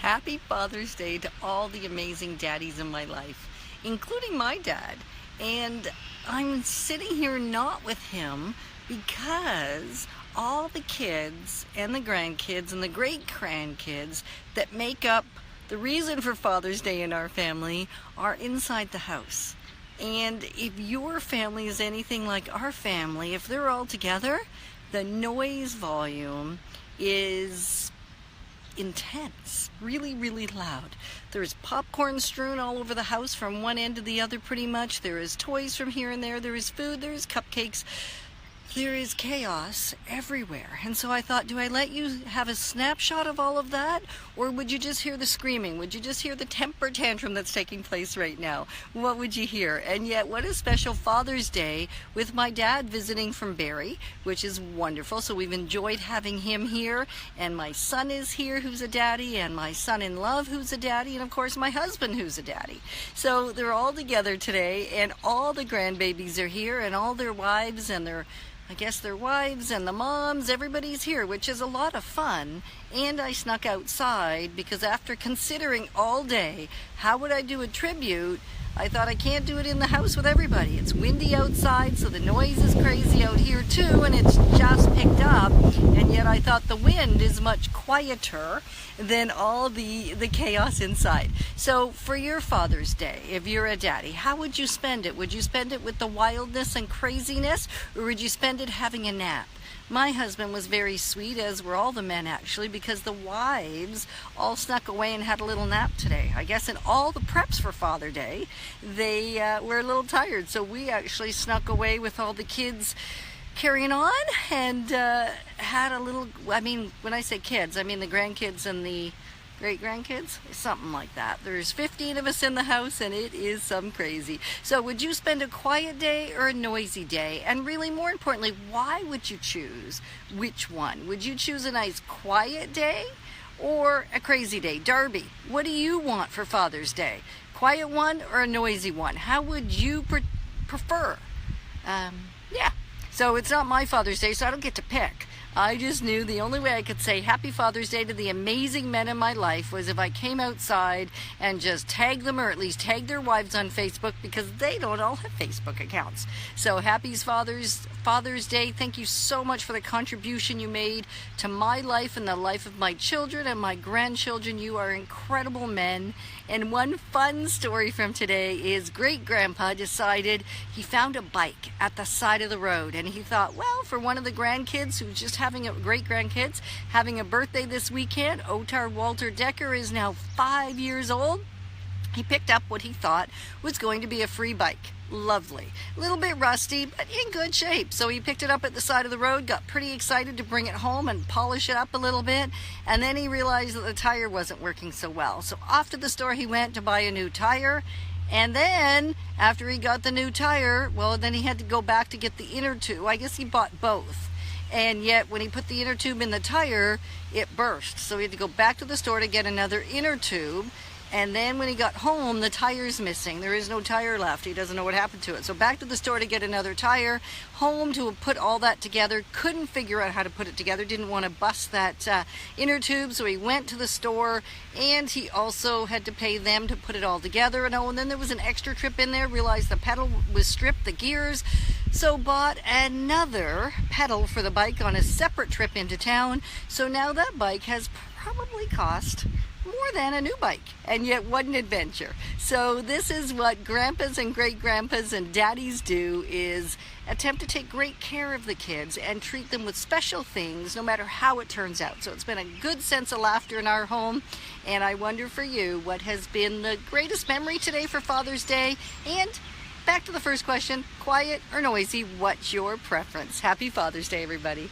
Happy Father's Day to all the amazing daddies in my life, including my dad. And I'm sitting here not with him because all the kids and the grandkids and the great-grandkids that make up the reason for Father's Day in our family are inside the house. And if your family is anything like our family, if they're all together, the noise volume is intense, really, really loud. There's popcorn strewn all over the house from one end to the other pretty much. There is toys from here and there. There is food. There is cupcakes. There is chaos everywhere. And so I thought, do I let you have a snapshot of all of that? Or would you just hear the screaming? Would you just hear the temper tantrum that's taking place right now? What would you hear? And yet, what a special Father's Day with my dad visiting from Barrie, which is wonderful. So we've enjoyed having him here. And my son is here, who's a daddy, and my son-in-law, who's a daddy, and of course my husband, who's a daddy. So they're all together today, and all the grandbabies are here, and all their wives and their wives and the moms, everybody's here, which is a lot of fun. And I snuck outside because after considering all day, how would I do a tribute? I thought I can't do it in the house with everybody. It's windy outside, so the noise is crazy out here too, and it's just picked up. And yet I thought the wind is much quieter than all the chaos inside. So for your Father's Day, if you're a daddy, how would you spend it? Would you spend it with the wildness and craziness, or would you spend it having a nap? My husband was very sweet, as were all the men actually, because the wives all snuck away and had a little nap today. I guess in all the preps for Father Day, they were a little tired. So we actually snuck away with all the kids carrying on and had a little, when I say kids, I mean the grandkids and the great-grandkids, something like that. There's 15 of us in the house, and it is some crazy. So would you spend a quiet day or a noisy day? And really, more importantly, why would you choose which one? Would you choose a nice quiet day or a crazy day? Darby, what do you want for Father's Day? Quiet one or a noisy one? How would you prefer? Yeah. So it's not my Father's Day, so I don't get to pick. I just knew the only way I could say Happy Father's Day to the amazing men in my life was if I came outside and just tagged them, or at least tagged their wives on Facebook, because they don't all have Facebook accounts. So happy Father's Day. Thank you so much for the contribution you made to my life and the life of my children and my grandchildren. You are incredible men. And one fun story from today is great-grandpa decided he found a bike at the side of the road, and he thought, well, for one of the grandkids who's just having great-grandkids having a birthday this weekend, Otar Walter Decker is now 5 years old. He picked up what he thought was going to be a free bike. Lovely. A little bit rusty, but in good shape. So he picked it up at the side of the road, got pretty excited to bring it home and polish it up a little bit, and then he realized that the tire wasn't working so well. So off to the store he went to buy a new tire, and then after he got the new tire, well, then he had to go back to get the inner tube. I guess he bought both. And yet when he put the inner tube in the tire, it burst. So he had to go back to the store to get another inner tube. And then when he got home, the tire's missing. There is no tire left. He doesn't know what happened to it. So back to the store to get another tire, home to put all that together, couldn't figure out how to put it together, didn't want to bust that inner tube, so he went to the store, and he also had to pay them to put it all together. And then there was an extra trip in there, realized the pedal was stripped, the gears, so bought another pedal for the bike on a separate trip into town. So now that bike has probably cost more than a new bike, and yet what an adventure. So this is what grandpas and great-grandpas and daddies do, is attempt to take great care of the kids and treat them with special things no matter how it turns out. So it's been a good sense of laughter in our home, and I wonder for you, what has been the greatest memory today for Father's Day? And back to the first question, quiet or noisy, what's your preference? Happy Father's Day, everybody.